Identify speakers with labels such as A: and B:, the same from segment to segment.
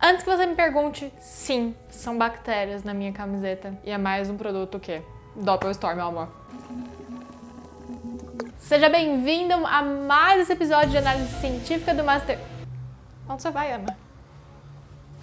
A: Antes que você me pergunte, sim, são bactérias na minha camiseta. E é mais um produto o quê? Doppel Store, meu amor. Seja bem-vindo a mais esse episódio de análise científica do Master... Onde você vai, Ana?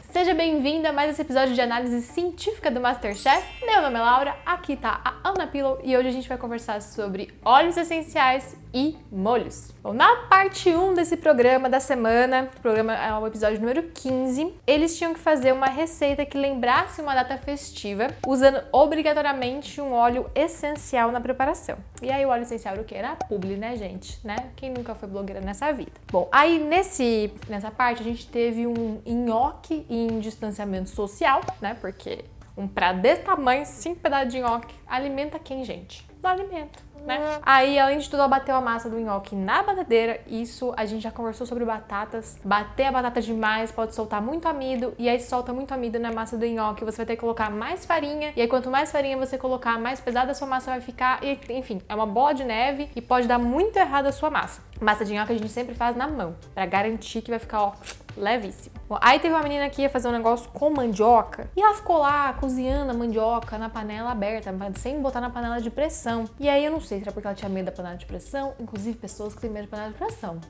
A: Seja bem-vinda a mais esse episódio de análise científica do MasterChef. Meu nome é Laura, aqui tá a Ana Pillow e hoje a gente vai conversar sobre óleos essenciais e molhos. Bom, na parte 1 desse programa da semana, o programa é o episódio número 15, eles tinham que fazer uma receita que lembrasse uma data festiva, usando obrigatoriamente um óleo essencial na preparação. E aí o óleo essencial era o que? Era a publi, né, gente? Né? Quem nunca foi blogueira nessa vida? Bom, aí nessa parte a gente teve um nhoque em distanciamento social, né? Porque um prato desse tamanho, 5 pedaços de nhoque, alimenta quem, gente? Não alimenta, né? Aí, além de tudo, ela bateu a massa do nhoque na batadeira. Isso, a gente já conversou sobre batatas. Bater a batata demais pode soltar muito amido. E aí, se solta muito amido na massa do nhoque, você vai ter que colocar mais farinha. E aí, quanto mais farinha você colocar, mais pesada a sua massa vai ficar. E, enfim, é uma bola de neve e pode dar muito errado a sua massa. Massa de nhoque a gente sempre faz na mão, pra garantir que vai ficar, ó, levíssimo. Bom, aí teve uma menina que ia fazer um negócio com mandioca e ela ficou lá cozinhando a mandioca na panela aberta, sem botar na panela de pressão. E aí eu não sei se era porque ela tinha medo da panela de pressão, inclusive pessoas que têm medo da panela de pressão.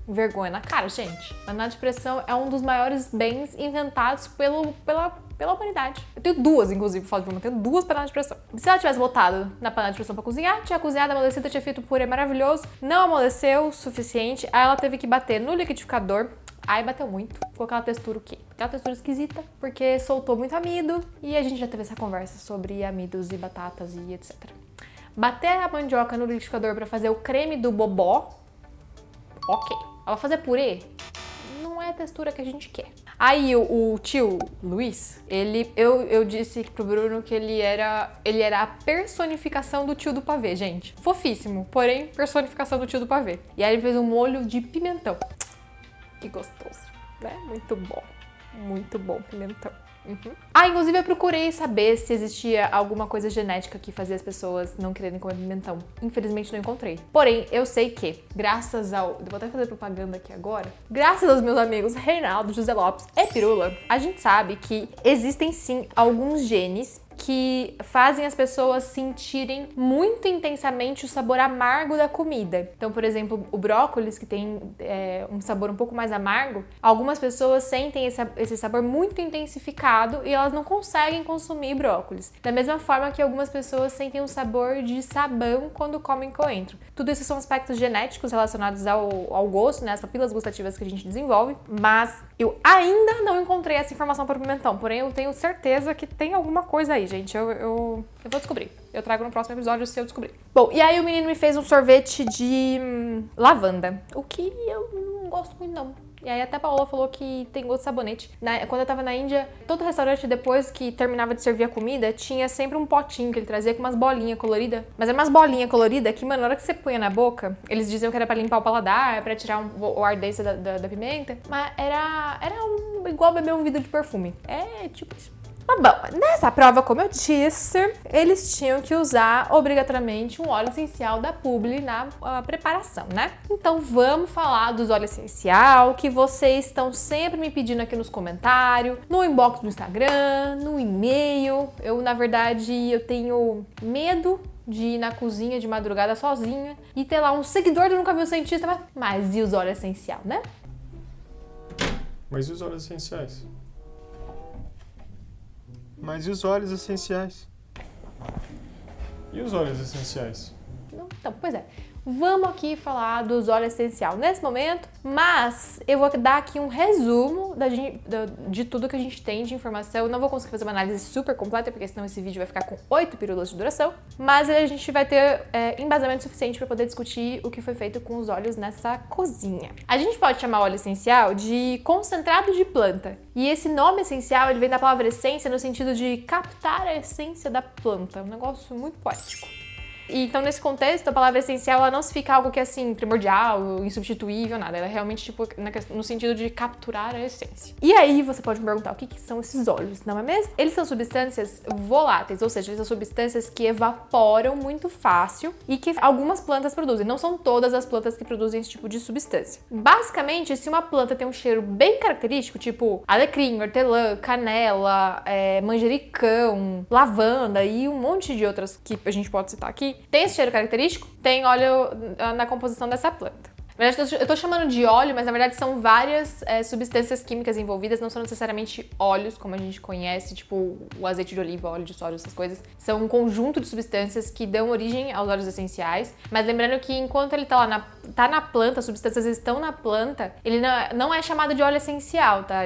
A: Vergonha na cara, gente. Panela de pressão é um dos maiores bens inventados pela humanidade. Eu tenho duas, inclusive, falo de uma, eu tenho duas panelas de pressão. Se ela tivesse botado na panela de pressão pra cozinhar, tinha cozinhado, amolecido, tinha feito purê maravilhoso, não amoleceu o suficiente, aí ela teve que bater no liquidificador, aí bateu muito, ficou aquela textura o quê? Aquela textura esquisita, porque soltou muito amido, e a gente já teve essa conversa sobre amidos e batatas e etc. Bater a mandioca no liquidificador pra fazer o creme do bobó, ok. Ela vai fazer purê? Não é a textura que a gente quer. Aí o tio Luiz, eu disse pro Bruno que ele era a personificação do tio do pavê, gente. Fofíssimo, porém personificação do tio do pavê. E aí ele fez um molho de pimentão. Que gostoso, né? Muito bom pimentão. Uhum. Inclusive eu procurei saber se existia alguma coisa genética que fazia as pessoas não quererem comer pimentão. Infelizmente não encontrei. Porém, eu sei que, graças ao... Eu vou até fazer propaganda aqui agora. Graças aos meus amigos Reinaldo, José Lopes e Pirula, a gente sabe que existem sim alguns genes que fazem as pessoas sentirem muito intensamente o sabor amargo da comida. Então, por exemplo, o brócolis, que tem um sabor um pouco mais amargo, algumas pessoas sentem esse sabor muito intensificado e elas não conseguem consumir brócolis. Da mesma forma que algumas pessoas sentem um sabor de sabão quando comem coentro. Tudo isso são aspectos genéticos relacionados ao gosto, né, as papilas gustativas que a gente desenvolve, mas eu ainda não encontrei essa informação para o pimentão, porém eu tenho certeza que tem alguma coisa aí, gente. Eu vou descobrir. Eu trago no próximo episódio se eu descobrir. Bom, e aí o menino me fez um sorvete de lavanda, o que eu não gosto muito não. E aí até a Paola falou que tem gosto de sabonete. Quando eu tava na Índia, todo restaurante, depois que terminava de servir a comida, tinha sempre um potinho que ele trazia com umas bolinhas coloridas. Mas é umas bolinhas coloridas que, mano, na hora que você punha na boca, eles diziam que era pra limpar o paladar, pra tirar o ardência da pimenta. Mas era igual beber um vidro de perfume. É tipo isso. Mas bom, nessa prova, como eu disse, eles tinham que usar obrigatoriamente um óleo essencial da publi na preparação, né? Então vamos falar dos óleos essencial que vocês estão sempre me pedindo aqui nos comentários, no inbox do Instagram, no e-mail. Na verdade, eu tenho medo de ir na cozinha de madrugada sozinha e ter lá um seguidor do Nunca Vi um Cientista, mas e os óleos essencial, né?
B: Mas e os óleos essenciais? Mas e os óleos essenciais? E os óleos essenciais?
A: Então, pois é. Vamos aqui falar dos óleos essenciais nesse momento, mas eu vou dar aqui um resumo de tudo que a gente tem de informação. Eu não vou conseguir fazer uma análise super completa, porque senão esse vídeo vai ficar com 8 pílulas de duração, mas a gente vai ter embasamento suficiente para poder discutir o que foi feito com os óleos nessa cozinha. A gente pode chamar óleo essencial de concentrado de planta, e esse nome essencial ele vem da palavra essência no sentido de captar a essência da planta, um negócio muito poético. E então, nesse contexto, a palavra essencial, ela não significa algo que é, assim, primordial, insubstituível, nada. Ela é realmente, tipo, no sentido de capturar a essência. E aí, você pode me perguntar, o que são esses óleos, não é mesmo? Eles são substâncias voláteis, ou seja, eles são substâncias que evaporam muito fácil e que algumas plantas produzem. Não são todas as plantas que produzem esse tipo de substância. Basicamente, se uma planta tem um cheiro bem característico, tipo alecrim, hortelã, canela, manjericão, lavanda e um monte de outras que a gente pode citar aqui, tem esse cheiro característico, tem óleo na composição dessa planta. Na verdade, eu tô chamando de óleo, mas na verdade são várias substâncias químicas envolvidas, não são necessariamente óleos, como a gente conhece, tipo o azeite de oliva, óleo de soja, essas coisas. São um conjunto de substâncias que dão origem aos óleos essenciais, mas lembrando que enquanto ele tá lá tá na planta, as substâncias estão na planta, ele não é chamado de óleo essencial, tá?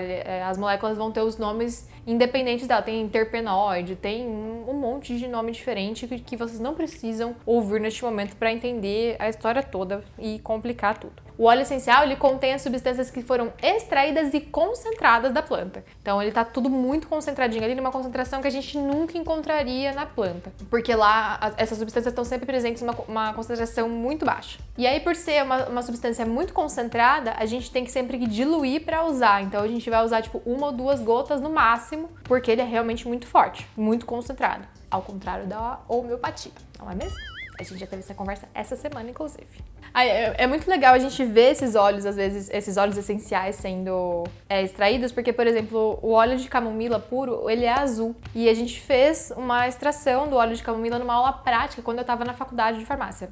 A: As moléculas vão ter os nomes independentes dela. Tem terpenoide, tem um monte de nome diferente que vocês não precisam ouvir neste momento para entender a história toda e complicar tudo. O óleo essencial, ele contém as substâncias que foram extraídas e concentradas da planta. Então, ele tá tudo muito concentradinho ali, numa concentração que a gente nunca encontraria na planta. Porque lá, essas substâncias estão sempre presentes numa concentração muito baixa. E aí, por ser uma substância muito concentrada, a gente tem que sempre diluir para usar. Então, a gente vai usar, tipo, 1 ou 2 gotas no máximo, porque ele é realmente muito forte, muito concentrado. Ao contrário da homeopatia, não é mesmo? A gente já teve essa conversa essa semana, inclusive. É muito legal a gente ver esses óleos, às vezes, esses óleos essenciais sendo extraídos, porque, por exemplo, o óleo de camomila puro, ele é azul. E a gente fez uma extração do óleo de camomila numa aula prática quando eu tava na faculdade de farmácia.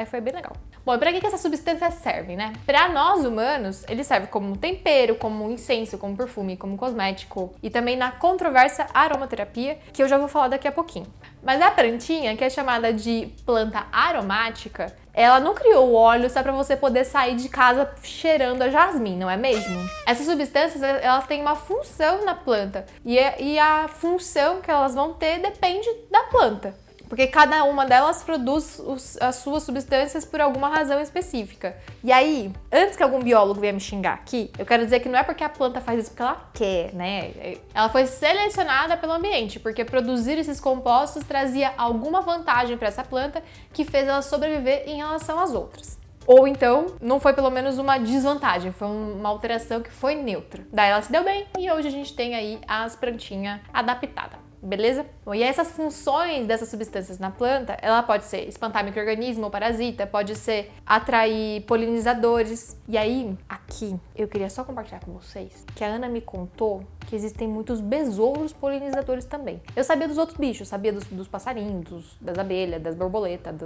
A: Foi bem legal. Bom, e pra que essas substâncias servem, né? Pra nós humanos, ele serve como tempero, como incenso, como perfume, como cosmético e também na controversa aromaterapia, que eu já vou falar daqui a pouquinho. Mas a plantinha, que é chamada de planta aromática, ela não criou o óleo só pra você poder sair de casa cheirando a jasmim, não é mesmo? Essas substâncias, elas têm uma função na planta e a função que elas vão ter depende da planta. Porque cada uma delas produz as suas substâncias por alguma razão específica. E aí, antes que algum biólogo venha me xingar aqui, eu quero dizer que não é porque a planta faz isso porque ela quer, né? Ela foi selecionada pelo ambiente, porque produzir esses compostos trazia alguma vantagem para essa planta que fez ela sobreviver em relação às outras. Ou então, não foi pelo menos uma desvantagem, foi uma alteração que foi neutra. Daí ela se deu bem e hoje a gente tem aí as plantinhas adaptadas. Beleza? Bom, e essas funções dessas substâncias na planta, ela pode ser espantar micro-organismo ou parasita, pode ser atrair polinizadores. E aí, aqui, eu queria só compartilhar com vocês que a Ana me contou que existem muitos besouros polinizadores também. Eu sabia dos outros bichos, sabia dos passarinhos, das abelhas, das borboletas,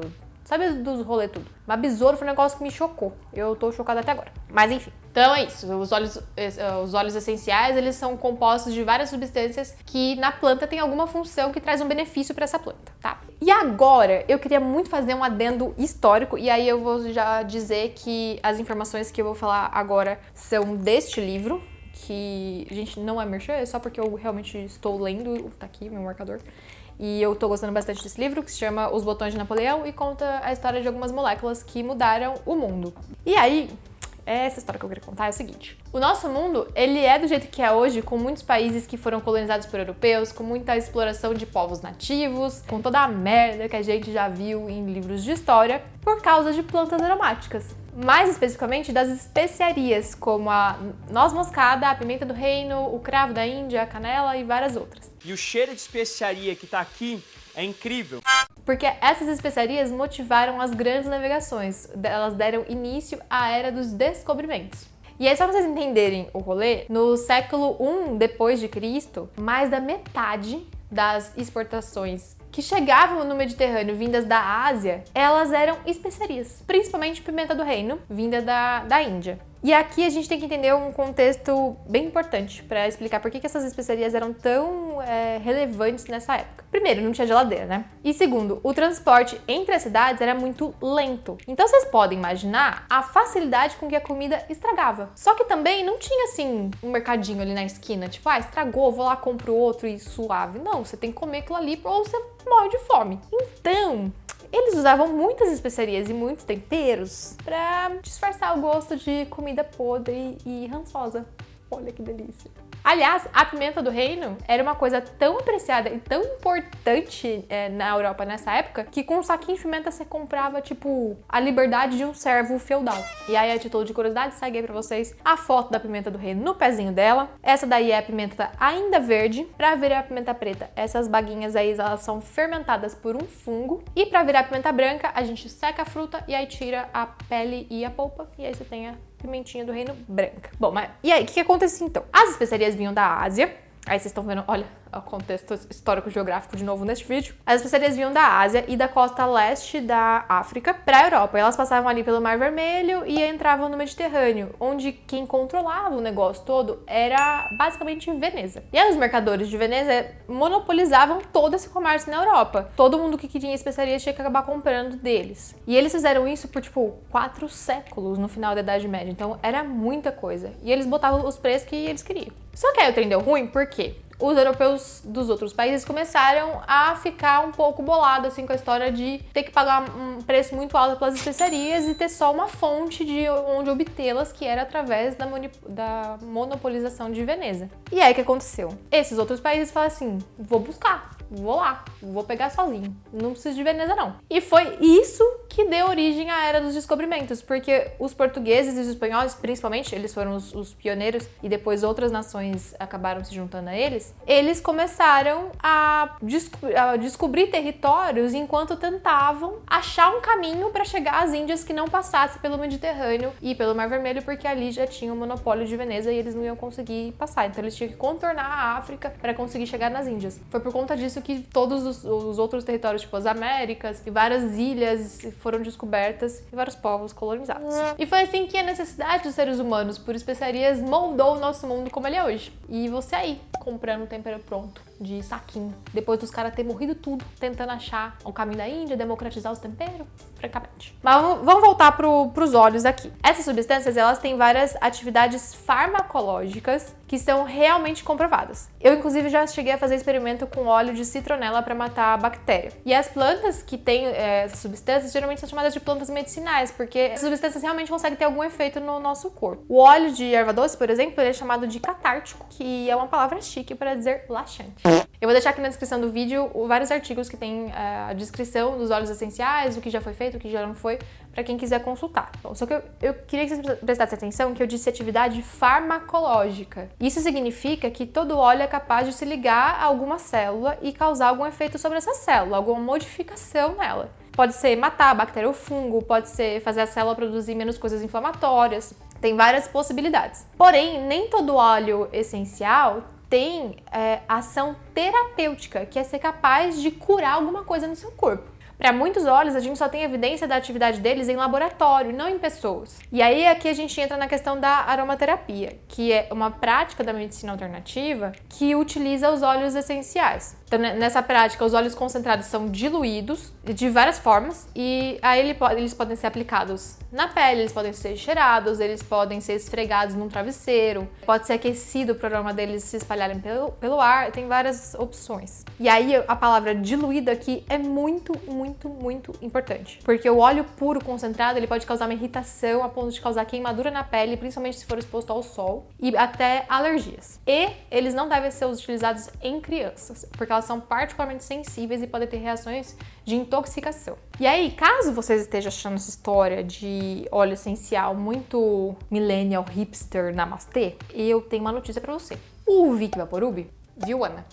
A: sabia dos rolês tudo. Mas besouro foi um negócio que me chocou. Eu tô chocada até agora. Mas enfim. Então é isso. Os óleos essenciais, eles são compostos de várias substâncias que na planta tem alguma função que traz um benefício para essa planta, tá? E agora, eu queria muito fazer um adendo histórico e aí eu vou já dizer que as informações que eu vou falar agora são deste livro, que, gente, não é merchan, é só porque eu realmente estou lendo, tá aqui meu marcador. E eu tô gostando bastante desse livro, que se chama Os Botões de Napoleão e conta a história de algumas moléculas que mudaram o mundo. E aí, essa história que eu queria contar é o seguinte. O nosso mundo, ele é do jeito que é hoje, com muitos países que foram colonizados por europeus, com muita exploração de povos nativos, com toda a merda que a gente já viu em livros de história, por causa de plantas aromáticas. Mais especificamente das especiarias, como a noz moscada, a pimenta do reino, o cravo da Índia, a canela e várias outras.
C: E o cheiro de especiaria que tá aqui é incrível.
A: Porque essas especiarias motivaram as grandes navegações, elas deram início à era dos descobrimentos. E aí, só pra vocês entenderem o rolê, no século I depois de Cristo, mais da metade das exportações que chegavam no Mediterrâneo vindas da Ásia, elas eram especiarias, principalmente pimenta do reino, vinda da Índia. E aqui a gente tem que entender um contexto bem importante para explicar por que essas especiarias eram tão relevantes nessa época. Primeiro, não tinha geladeira, né? E segundo, o transporte entre as cidades era muito lento. Então vocês podem imaginar a facilidade com que a comida estragava. Só que também não tinha, assim, um mercadinho ali na esquina, tipo, estragou, vou lá, compro outro e suave. Não, você tem que comer aquilo ali ou você morre de fome. Então, eles usavam muitas especiarias e muitos temperos pra disfarçar o gosto de comida podre e rançosa. Olha que delícia. Aliás, a pimenta do reino era uma coisa tão apreciada e tão importante na Europa nessa época que com um saquinho de pimenta você comprava, tipo, a liberdade de um servo feudal. E aí, a título de curiosidade, segue aí pra vocês a foto da pimenta do reino no pezinho dela. Essa daí é a pimenta ainda verde. Pra virar a pimenta preta, essas baguinhas aí, elas são fermentadas por um fungo. E pra virar a pimenta branca, a gente seca a fruta e aí tira a pele e a polpa. E aí você tem a pimentinha do reino branca. Bom, mas e aí, o que acontecia então? As especiarias vinham da Ásia. Aí vocês estão vendo, olha, o contexto histórico-geográfico de novo nesse vídeo. As especiarias vinham da Ásia e da costa leste da África para a Europa. Elas passavam ali pelo Mar Vermelho e entravam no Mediterrâneo, onde quem controlava o negócio todo era basicamente Veneza. E aí os mercadores de Veneza monopolizavam todo esse comércio na Europa. Todo mundo que queria especiarias tinha que acabar comprando deles. E eles fizeram isso por, tipo, 4 séculos no final da Idade Média. Então era muita coisa. E eles botavam os preços que eles queriam. Só que aí o trem deu ruim, por quê? Os europeus dos outros países começaram a ficar um pouco bolados assim, com a história de ter que pagar um preço muito alto pelas especiarias e ter só uma fonte de onde obtê-las, que era através da monopolização de Veneza. E aí o que aconteceu? Esses outros países falaram assim, vou buscar, vou lá, vou pegar sozinho, não preciso de Veneza não. E foi isso que deu origem à Era dos Descobrimentos, porque os portugueses e os espanhóis, principalmente, eles foram os pioneiros e depois outras nações acabaram se juntando a eles começaram a descobrir territórios enquanto tentavam achar um caminho para chegar às Índias que não passasse pelo Mediterrâneo e pelo Mar Vermelho, porque ali já tinha o monopólio de Veneza e eles não iam conseguir passar. Então eles tinham que contornar a África para conseguir chegar nas Índias. Foi por conta disso que todos os outros territórios, tipo as Américas e várias ilhas foram descobertas e vários povos colonizados. E foi assim que a necessidade dos seres humanos por especiarias moldou o nosso mundo como ele é hoje. E você aí, comprando um tempero pronto, de saquinho, depois dos caras terem morrido tudo, tentando achar o caminho da Índia, democratizar os temperos, francamente. Mas vamos voltar pros óleos aqui. Essas substâncias, elas têm várias atividades farmacológicas que são realmente comprovadas. Eu, inclusive, já cheguei a fazer experimento com óleo de citronela para matar a bactéria. E as plantas que têm essas substâncias, geralmente são chamadas de plantas medicinais, porque essas substâncias realmente conseguem ter algum efeito no nosso corpo. O óleo de erva doce, por exemplo, ele é chamado de catártico, que é uma palavra chique para dizer laxante. Eu vou deixar aqui na descrição do vídeo vários artigos que tem a descrição dos óleos essenciais, o que já foi feito, o que já não foi, para quem quiser consultar. Bom, só que eu queria que vocês prestassem atenção que eu disse atividade farmacológica. Isso significa que todo óleo é capaz de se ligar a alguma célula e causar algum efeito sobre essa célula, alguma modificação nela. Pode ser matar a bactéria ou fungo, pode ser fazer a célula produzir menos coisas inflamatórias. Tem várias possibilidades. Porém, nem todo óleo essencial tem ação terapêutica, que é ser capaz de curar alguma coisa no seu corpo. Para muitos óleos, a gente só tem evidência da atividade deles em laboratório, não em pessoas. E aí aqui a gente entra na questão da aromaterapia, que é uma prática da medicina alternativa que utiliza os óleos essenciais. Então, nessa prática, os óleos concentrados são diluídos de várias formas e aí eles podem ser aplicados na pele, eles podem ser cheirados, eles podem ser esfregados num travesseiro, pode ser aquecido para o aroma deles se espalharem pelo ar, tem várias opções. E aí a palavra diluído aqui é muito importante, porque o óleo puro concentrado, ele pode causar uma irritação a ponto de causar queimadura na pele, principalmente se for exposto ao sol, e até alergias. E eles não devem ser utilizados em crianças, porque elas são particularmente sensíveis e podem ter reações de intoxicação. E aí, caso vocês estejam achando essa história de óleo essencial muito millennial, hipster, namastê, eu tenho uma notícia pra você. O Vick Vaporub, viu, Ana?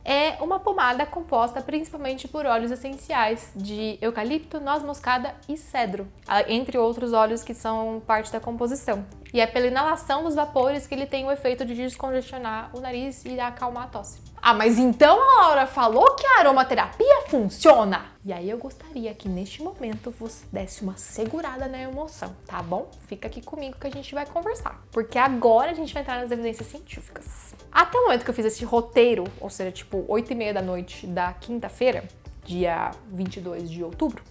A: É uma pomada composta principalmente por óleos essenciais de eucalipto, noz moscada e cedro, entre outros óleos que são parte da composição. E é pela inalação dos vapores que ele tem o efeito de descongestionar o nariz e acalmar a tosse. Ah, mas então a Laura falou que a aromaterapia funciona! E aí eu gostaria que neste momento você desse uma segurada na emoção, tá bom? Fica aqui comigo que a gente vai conversar. Porque agora a gente vai entrar nas evidências científicas. Até o momento que eu fiz esse roteiro, ou seja, tipo 8h30 da noite da quinta-feira, dia 22 de outubro,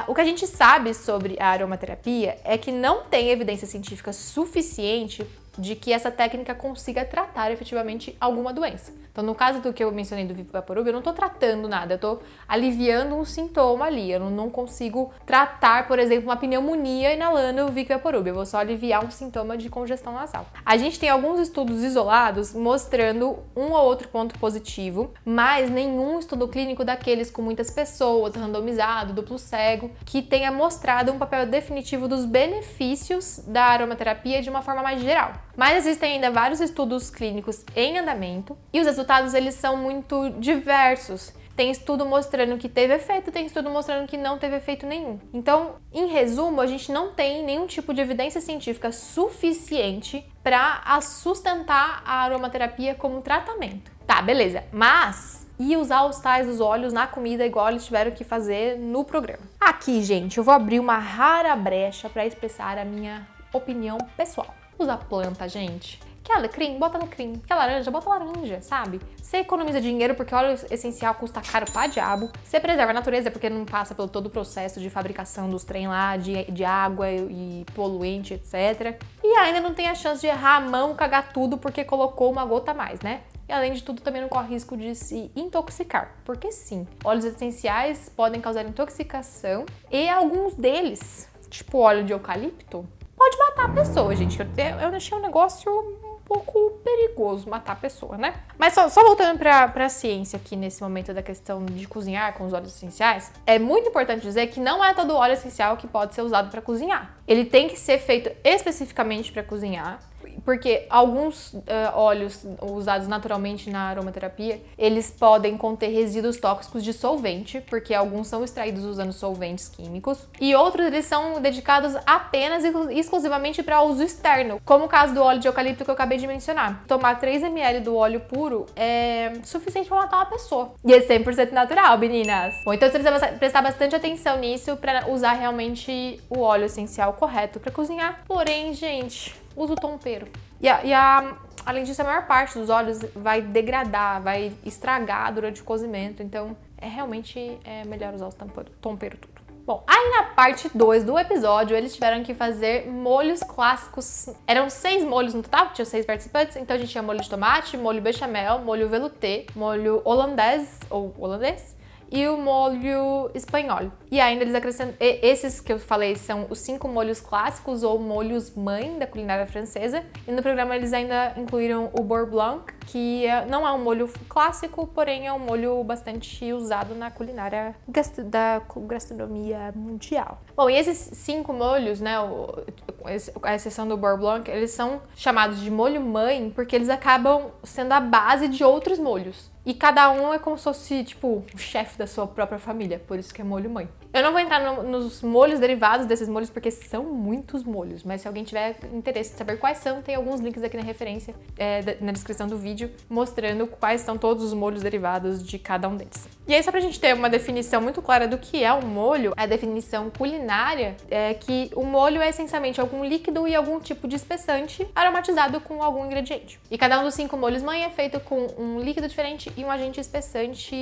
A: o que a gente sabe sobre a aromaterapia é que não tem evidência científica suficiente de que essa técnica consiga tratar efetivamente alguma doença. Então, no caso do que eu mencionei do Vivaporub, eu não tô tratando nada, eu tô aliviando um sintoma ali. Eu não consigo tratar, por exemplo, uma pneumonia inalando o Vivaporub. Eu vou só aliviar um sintoma de congestão nasal. A gente tem alguns estudos isolados mostrando um ou outro ponto positivo, mas nenhum estudo clínico daqueles com muitas pessoas, randomizado, duplo cego, que tenha mostrado um papel definitivo dos benefícios da aromaterapia de uma forma mais geral. Mas existem ainda vários estudos clínicos em andamento e os resultados eles são muito diversos. Tem estudo mostrando que teve efeito, tem estudo mostrando que não teve efeito nenhum. Então, em resumo, a gente não tem nenhum tipo de evidência científica suficiente para sustentar a aromaterapia como tratamento. Tá, beleza. Mas e usar os tais dos óleos na comida igual eles tiveram que fazer no programa? Aqui, gente, eu vou abrir uma rara brecha para expressar a minha opinião pessoal. Usa planta, gente. Quer alecrim? Bota alecrim. Quer laranja? Bota laranja, sabe? Você economiza dinheiro porque óleo essencial custa caro pra diabo. Você preserva a natureza porque não passa pelo todo o processo de fabricação dos trem lá, de água e poluente, etc. E ainda não tem a chance de errar a mão, cagar tudo porque colocou uma gota a mais, né? E além de tudo, também não corre risco de se intoxicar. Porque sim, óleos essenciais podem causar intoxicação e alguns deles, tipo óleo de eucalipto, pode matar a pessoa, gente. Eu achei um negócio um pouco perigoso matar a pessoa, né? Mas só voltando pra ciência aqui nesse momento da questão de cozinhar com os óleos essenciais, é muito importante dizer que não é todo óleo essencial que pode ser usado para cozinhar. Ele tem que ser feito especificamente para cozinhar, porque alguns óleos usados naturalmente na aromaterapia, eles podem conter resíduos tóxicos de solvente, porque alguns são extraídos usando solventes químicos, e outros eles são dedicados apenas e exclusivamente para uso externo, como o caso do óleo de eucalipto que eu acabei de mencionar. Tomar 3 ml do óleo puro é suficiente para matar uma pessoa. E é 100% natural, meninas. Bom, então você precisa prestar bastante atenção nisso para usar realmente o óleo essencial correto para cozinhar. Porém, gente, usa o tempero. Além disso, a maior parte dos óleos vai degradar, vai estragar durante o cozimento. Então, realmente melhor usar o tempero tudo. Bom, aí na parte 2 do episódio, eles tiveram que fazer molhos clássicos. Eram 6 molhos no total, tinha 6 participantes. Então, a gente tinha molho de tomate, molho bechamel, molho velouté, molho holandês e o molho espanhol. E ainda eles acrescentam, esses que eu falei são os 5 molhos clássicos ou molhos mãe da culinária francesa. E no programa eles ainda incluíram o beurre blanc, que não é um molho clássico, porém é um molho bastante usado na culinária da gastronomia mundial. Bom, e esses 5 molhos, né, a exceção do beurre blanc, eles são chamados de molho mãe porque eles acabam sendo a base de outros molhos. E cada um é como se fosse, tipo, o chefe da sua própria família. Por isso que é molho mãe. Eu não vou entrar nos molhos derivados desses molhos, porque são muitos molhos. Mas se alguém tiver interesse em saber quais são, tem alguns links aqui na referência, na descrição do vídeo, mostrando quais são todos os molhos derivados de cada um deles. E aí, só pra gente ter uma definição muito clara do que é um molho, a definição culinária é que o molho é essencialmente algum líquido e algum tipo de espessante aromatizado com algum ingrediente. E cada um dos 5 molhos mãe é feito com um líquido diferente e um agente espessante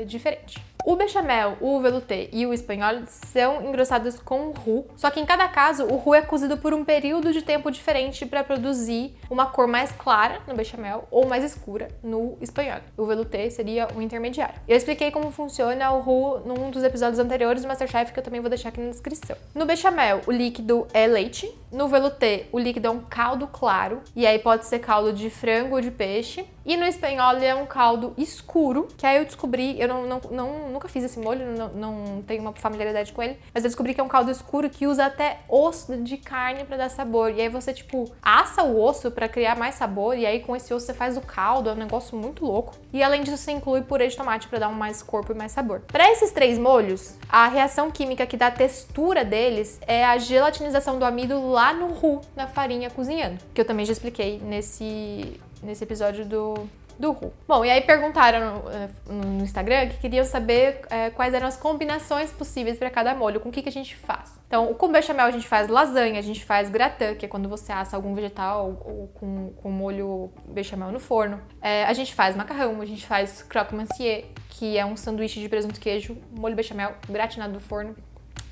A: diferente. O bechamel, o velouté e o espanhol são engrossados com roux, só que em cada caso o roux é cozido por um período de tempo diferente para produzir uma cor mais clara no bechamel ou mais escura no espanhol. O velouté seria o intermediário. Eu expliquei como funciona o roux num dos episódios anteriores do MasterChef, que eu também vou deixar aqui na descrição. No bechamel, o líquido é leite. No velouté, o líquido é um caldo claro, e aí pode ser caldo de frango ou de peixe. E no espanhol é um caldo escuro, que aí eu descobri, eu nunca fiz esse molho, não tenho uma familiaridade com ele, mas eu descobri que é um caldo escuro que usa até osso de carne pra dar sabor. E aí você, tipo, assa o osso pra criar mais sabor, e aí com esse osso você faz o caldo, é um negócio muito louco. E além disso, você inclui purê de tomate pra dar mais corpo e mais sabor. Pra esses 3 molhos, a reação química que dá a textura deles é a gelatinização do amido lá no roux, na farinha cozinhando, que eu também já expliquei nesse episódio do roux. Bom, e aí perguntaram no Instagram que queriam saber quais eram as combinações possíveis para cada molho, com o que a gente faz. Então, com bechamel a gente faz lasanha, a gente faz gratin, que é quando você assa algum vegetal ou com molho bechamel no forno. A gente faz macarrão, a gente faz croque monsieur, que é um sanduíche de presunto e queijo, molho bechamel gratinado no forno,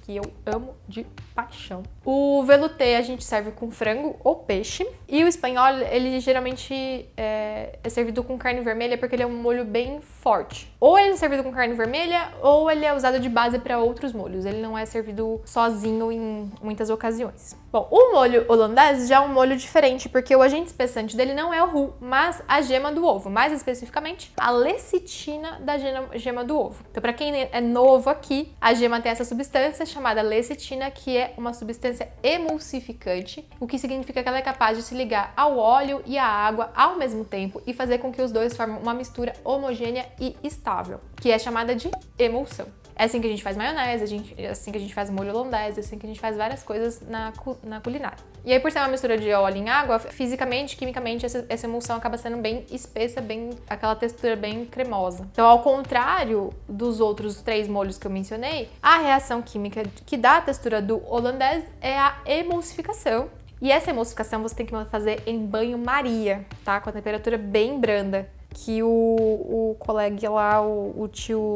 A: que eu amo de paixão. O velouté a gente serve com frango ou peixe. E o espanhol, ele geralmente é servido com carne vermelha porque ele é um molho bem forte. Ou ele é servido com carne vermelha, ou ele é usado de base para outros molhos. Ele não é servido sozinho em muitas ocasiões. Bom, o molho holandês já é um molho diferente, porque o agente espessante dele não é o roux, mas a gema do ovo. Mais especificamente, a lecitina da gema do ovo. Então, para quem é novo aqui, a gema tem essa substância chamada lecitina, que é uma substância emulsificante, o que significa que ela é capaz de se ligar ao óleo e à água ao mesmo tempo e fazer com que os dois formem uma mistura homogênea e estável, que é chamada de emulsão. É assim que a gente faz maionese, é assim que a gente faz molho holandês, é assim que a gente faz várias coisas na culinária. E aí, por ser uma mistura de óleo em água, fisicamente, quimicamente, essa emulsão acaba sendo bem espessa, aquela textura bem cremosa. Então, ao contrário dos outros 3 molhos que eu mencionei, a reação química que dá a textura do holandês é a emulsificação. E essa emulsificação você tem que fazer em banho-maria, tá? Com a temperatura bem branda. Que o colega lá, o tio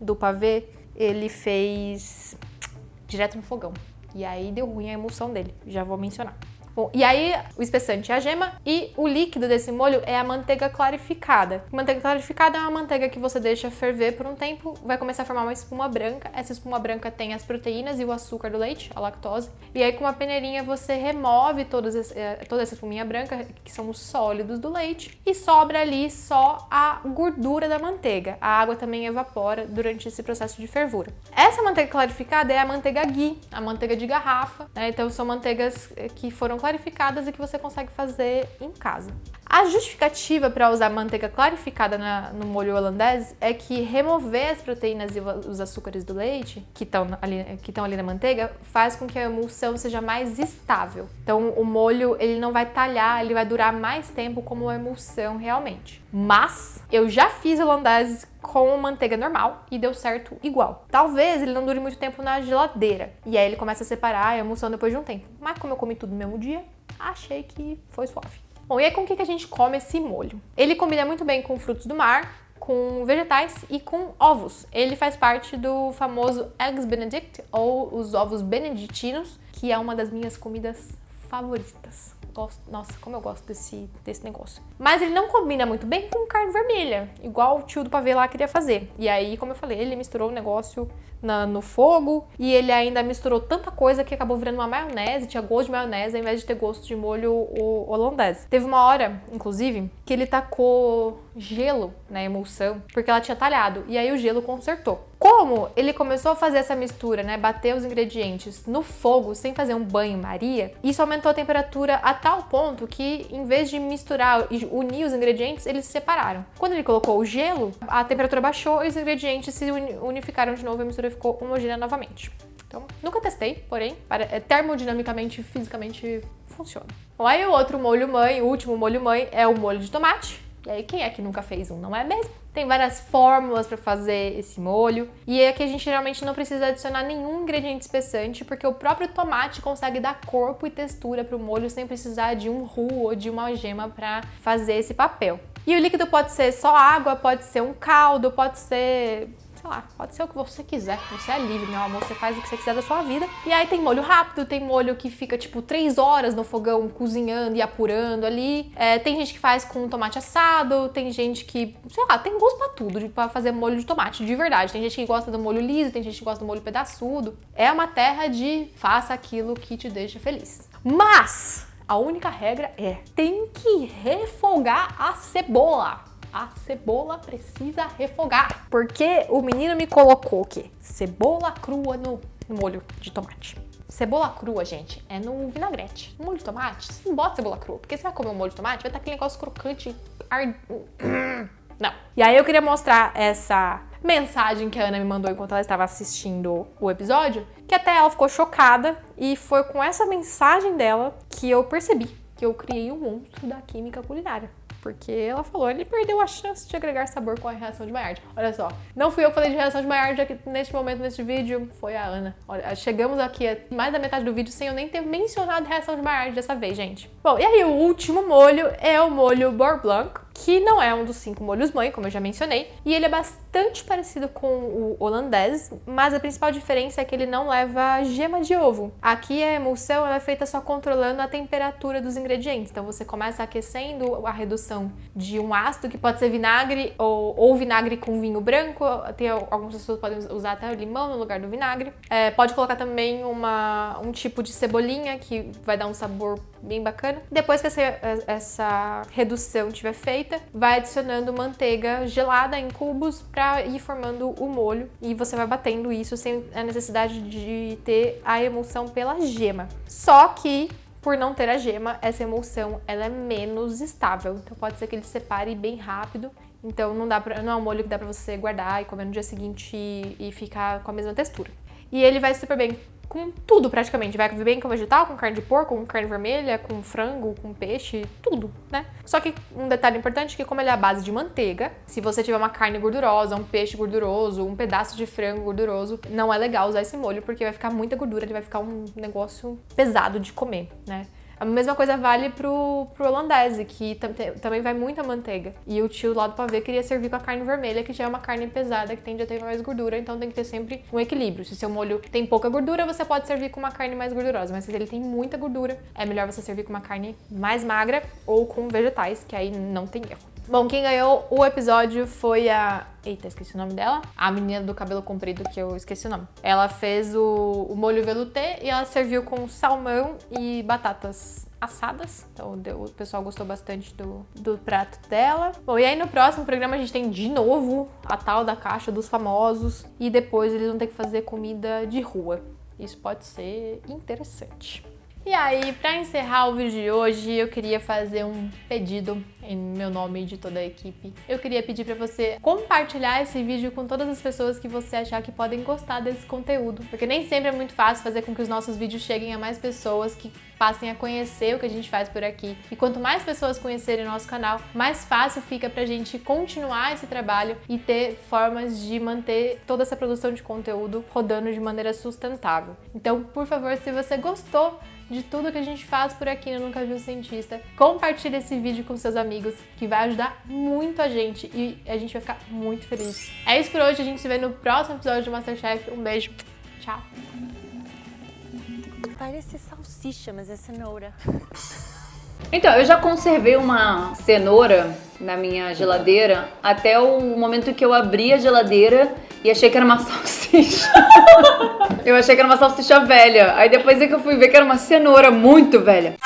A: do pavê, ele fez direto no fogão. E aí deu ruim a emulsão dele, já vou mencionar. Bom, e aí o espessante é a gema e o líquido desse molho é a manteiga clarificada. Manteiga clarificada é uma manteiga que você deixa ferver por um tempo, vai começar a formar uma espuma branca. Essa espuma branca tem as proteínas e o açúcar do leite, a lactose. E aí com uma peneirinha você remove toda essa espuminha branca, que são os sólidos do leite, e sobra ali só a gordura da manteiga. A água também evapora durante esse processo de fervura. Essa manteiga clarificada é a manteiga ghee, a manteiga de garrafa, né? Então são manteigas que foram clarificadas e que você consegue fazer em casa. A justificativa para usar manteiga clarificada no molho holandês é que remover as proteínas e os açúcares do leite que estão ali na manteiga faz com que a emulsão seja mais estável. Então o molho ele não vai talhar, ele vai durar mais tempo como uma emulsão realmente. Mas eu já fiz holandês com manteiga normal e deu certo igual. Talvez ele não dure muito tempo na geladeira e aí ele começa a separar a emulsão depois de um tempo. Mas como eu comi tudo no mesmo dia, achei que foi suave. Bom, e aí com o que a gente come esse molho? Ele combina muito bem com frutos do mar, com vegetais e com ovos. Ele faz parte do famoso Eggs Benedict, ou os ovos beneditinos, que é uma das minhas comidas favoritas. Nossa, como eu gosto desse negócio. Mas ele não combina muito bem com carne vermelha, igual o tio do pavê lá queria fazer. E aí, como eu falei, ele misturou o negócio no fogo e ele ainda misturou tanta coisa que acabou virando uma maionese, tinha gosto de maionese ao invés de ter gosto de molho holandês. Teve uma hora, inclusive, que ele tacou gelo na emulsão, porque ela tinha talhado, e aí o gelo consertou. Como ele começou a fazer essa mistura, né, bater os ingredientes no fogo sem fazer um banho-maria, isso aumentou a temperatura a tal ponto que, em vez de misturar e unir os ingredientes, eles se separaram. Quando ele colocou o gelo, a temperatura baixou e os ingredientes se unificaram de novo e a mistura ficou homogênea novamente. Então, nunca testei, porém, termodinamicamente e fisicamente funciona. Bom, aí o outro molho mãe, o último molho mãe, é o molho de tomate. E aí, quem é que nunca fez um, não é mesmo? Tem várias fórmulas para fazer esse molho. E aqui a gente geralmente não precisa adicionar nenhum ingrediente espessante, porque o próprio tomate consegue dar corpo e textura para o molho sem precisar de um roux ou de uma gema para fazer esse papel. E o líquido pode ser só água, pode ser um caldo, pode ser... sei lá, pode ser o que você quiser, você é livre, meu amor, você faz o que você quiser da sua vida. E aí tem molho rápido, tem molho que fica tipo 3 horas no fogão cozinhando e apurando ali. Tem gente que faz com tomate assado, tem gente que, sei lá, tem gosto pra tudo, pra fazer molho de tomate, de verdade. Tem gente que gosta do molho liso, tem gente que gosta do molho pedaçudo. É uma terra de faça aquilo que te deixa feliz. Mas a única regra é, tem que refogar a cebola. A cebola precisa refogar, porque o menino me colocou o quê? Cebola crua no molho de tomate. Cebola crua, gente, é no vinagrete. No molho de tomate, você não bota cebola crua, porque você vai comer um molho de tomate, vai estar aquele negócio crocante, não. E aí eu queria mostrar essa mensagem que a Ana me mandou enquanto ela estava assistindo o episódio, que até ela ficou chocada, e foi com essa mensagem dela que eu percebi que eu criei um monstro da química culinária. Porque ela falou, ele perdeu a chance de agregar sabor com a reação de Maillard. Olha só, não fui eu que falei de reação de Maillard aqui neste momento, neste vídeo, foi a Ana. Olha, chegamos aqui a mais da metade do vídeo sem eu nem ter mencionado reação de Maillard dessa vez, gente. Bom, e aí o último molho é o molho Beurre Blanc, que não é um dos 5 molhos mãe, como eu já mencionei, e ele é bastante parecido com o holandês, mas a principal diferença é que ele não leva gema de ovo. Aqui a emulsão ela é feita só controlando a temperatura dos ingredientes, então você começa aquecendo a redução de um ácido, que pode ser vinagre ou vinagre com vinho branco, tem algumas pessoas podem usar até o limão no lugar do vinagre. Pode colocar também um tipo de cebolinha que vai dar um sabor bem bacana. Depois que essa redução estiver feita, vai adicionando manteiga gelada em cubos para ir formando o molho e você vai batendo isso sem a necessidade de ter a emulsão pela gema. Só que por não ter a gema, essa emulsão ela é menos estável, então pode ser que ele separe bem rápido. Então não é um molho que dá pra você guardar e comer no dia seguinte e ficar com a mesma textura. E ele vai super bem com tudo praticamente. Vai bem com vegetal, com carne de porco, com carne vermelha, com frango, com peixe, tudo, né? Só que um detalhe importante é que como ele é a base de manteiga, se você tiver uma carne gordurosa, um peixe gorduroso, um pedaço de frango gorduroso, não é legal usar esse molho porque vai ficar muita gordura, ele vai ficar um negócio pesado de comer, né? A mesma coisa vale pro holandese, que também vai muita manteiga. E o tio lá do pavê queria servir com a carne vermelha, que já é uma carne pesada, que tende a ter mais gordura, então tem que ter sempre um equilíbrio. Se seu molho tem pouca gordura, você pode servir com uma carne mais gordurosa, mas se ele tem muita gordura, é melhor você servir com uma carne mais magra ou com vegetais, que aí não tem erro. Bom, quem ganhou o episódio foi a... Eita, esqueci o nome dela. A menina do cabelo comprido, que eu esqueci o nome. Ela fez o molho velouté e ela serviu com salmão e batatas assadas. Então o pessoal gostou bastante do prato dela. Bom, e aí no próximo programa a gente tem de novo a tal da caixa dos famosos. E depois eles vão ter que fazer comida de rua. Isso pode ser interessante. E aí, pra encerrar o vídeo de hoje, eu queria fazer um pedido em meu nome e de toda a equipe. Eu queria pedir pra você compartilhar esse vídeo com todas as pessoas que você achar que podem gostar desse conteúdo, porque nem sempre é muito fácil fazer com que os nossos vídeos cheguem a mais pessoas, que passem a conhecer o que a gente faz por aqui. E quanto mais pessoas conhecerem o nosso canal, mais fácil fica pra gente continuar esse trabalho e ter formas de manter toda essa produção de conteúdo rodando de maneira sustentável. Então, por favor, se você gostou de tudo que a gente faz por aqui no Nunca Vi um Cientista, compartilhe esse vídeo com seus amigos, que vai ajudar muito a gente e a gente vai ficar muito feliz. É isso por hoje, a gente se vê no próximo episódio do MasterChef. Um beijo, tchau!
D: Parece salsicha, mas é cenoura.
E: Então, eu já conservei uma cenoura na minha geladeira até o momento que eu abri a geladeira e achei que era uma salsicha. Eu achei que era uma salsicha velha. Aí depois é que eu fui ver que era uma cenoura muito velha.